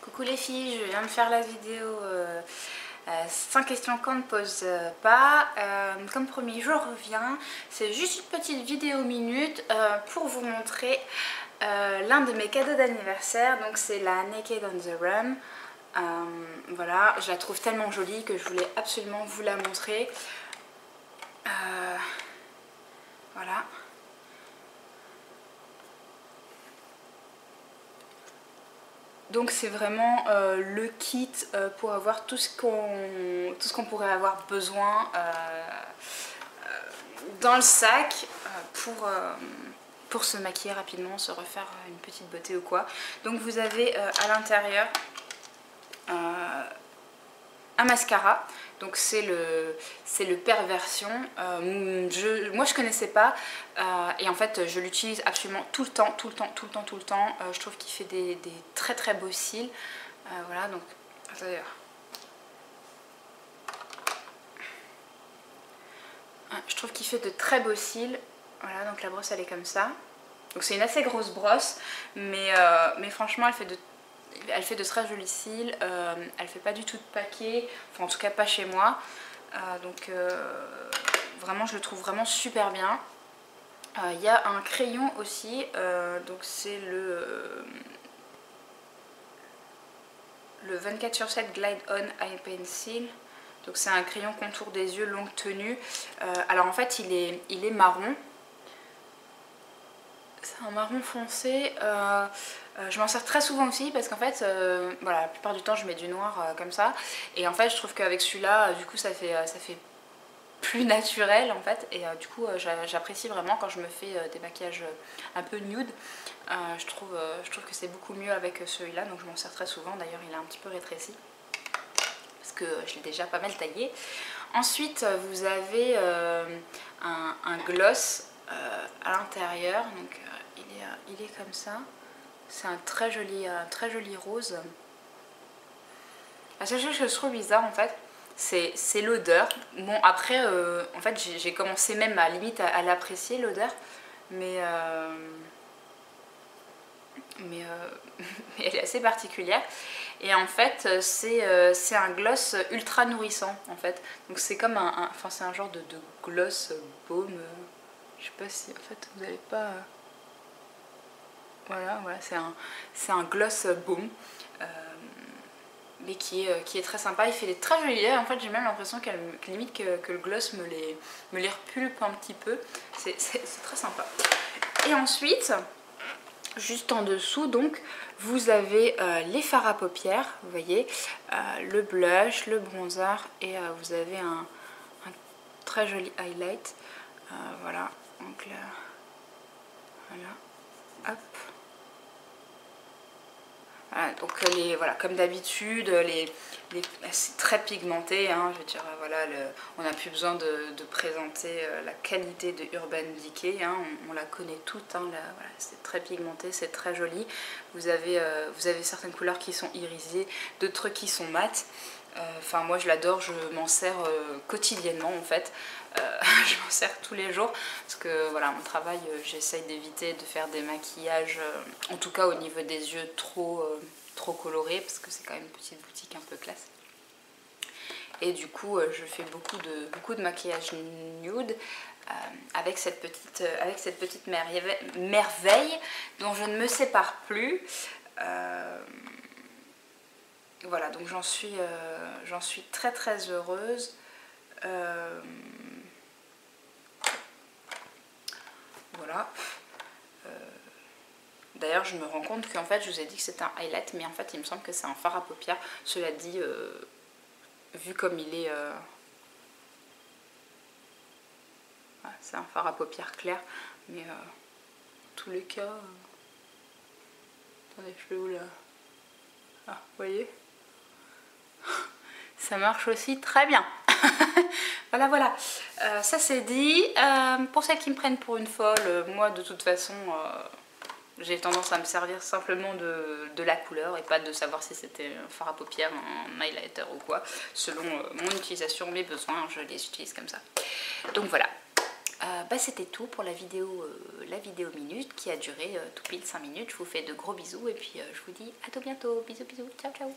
Coucou les filles, je viens de faire la vidéo 5 questions qu'on ne pose pas. Comme promis, je reviens. C'est juste une petite vidéo minute pour vous montrer l'un de mes cadeaux d'anniversaire. Donc c'est la Naked on the Run. Voilà, je la trouve tellement jolie que je voulais absolument vous la montrer. Voilà. Donc c'est vraiment le kit pour avoir tout ce qu'on pourrait avoir besoin dans le sac pour se maquiller rapidement, se refaire une petite beauté ou quoi. Donc vous avez à l'intérieur un mascara. Donc c'est le Perversion. Moi je connaissais pas et en fait je l'utilise absolument tout le temps. Je trouve qu'il fait des très très beaux cils. Voilà, donc d'ailleurs. Je trouve qu'il fait de très beaux cils. Voilà, donc la brosse elle est comme ça. Donc c'est une assez grosse brosse, mais franchement elle fait de très jolis cils, elle fait pas du tout de paquet, enfin en tout cas pas chez moi, donc vraiment je le trouve vraiment super bien. Il y a un crayon aussi, donc c'est le 24/7 Glide On Eye Pencil. Donc c'est un crayon contour des yeux longue tenue. Alors en fait il est marron. C'est un marron foncé. Je m'en sers très souvent aussi parce qu'en fait, voilà, la plupart du temps je mets du noir comme ça. Et en fait je trouve qu'avec celui-là, du coup ça fait plus naturel en fait. Et du coup j'apprécie vraiment quand je me fais des maquillages un peu nude. Je trouve que c'est beaucoup mieux avec celui-là. Donc je m'en sers très souvent. D'ailleurs il est un petit peu rétréci parce que je l'ai déjà pas mal taillé. Ensuite vous avez un gloss à l'intérieur. Donc il est comme ça. C'est un très joli rose. La seule chose que je trouve bizarre en fait, c'est l'odeur. Bon après, en fait j'ai commencé même à limite à l'apprécier l'odeur, mais elle est assez particulière. Et en fait c'est un gloss ultra nourrissant en fait. Donc c'est comme enfin c'est un genre de gloss baume. Je sais pas si en fait vous n'allez pas. Voilà, c'est un gloss baume, mais qui est très sympa. Il fait des très jolis yeux. En fait, j'ai même l'impression limite que le gloss me les repulpe un petit peu. C'est très sympa. Et ensuite, juste en dessous, donc, vous avez les fards à paupières. Vous voyez, le blush, le bronzer et vous avez un très joli highlight. Voilà, donc là, voilà, hop. Voilà, donc voilà, comme d'habitude, c'est très pigmenté, hein, je veux dire, voilà, on n'a plus besoin de présenter la qualité de Urban Decay, hein, on la connaît toute, hein, voilà, c'est très pigmenté, c'est très joli. Vous avez certaines couleurs qui sont irisées, d'autres qui sont mates. Enfin moi je l'adore, je m'en sers quotidiennement en fait. Je m'en sers tous les jours parce que voilà, mon travail, j'essaye d'éviter de faire des maquillages, en tout cas au niveau des yeux trop colorés, parce que c'est quand même une petite boutique un peu classe. Et du coup je fais beaucoup de maquillage nude avec cette petite merveille dont je ne me sépare plus. Voilà, donc j'en suis très très heureuse. Voilà. D'ailleurs je me rends compte qu'en fait je vous ai dit que c'était un highlight, mais en fait il me semble que c'est un fard à paupières. Cela dit, vu comme il est... Voilà, c'est un fard à paupières clair, mais en tous les cas... Attendez, je vais vous la... Ah, vous voyez, ça marche aussi très bien. Voilà, ça c'est dit. Pour celles qui me prennent pour une folle, moi de toute façon j'ai tendance à me servir simplement de la couleur et pas de savoir si c'était un fard à paupières, un highlighter ou quoi. Selon mon utilisation, mes besoins, je les utilise comme ça. Donc voilà. C'était tout pour la vidéo minute qui a duré tout pile 5 minutes. Je vous fais de gros bisous et puis je vous dis à tout bientôt. Bisous bisous, ciao ciao.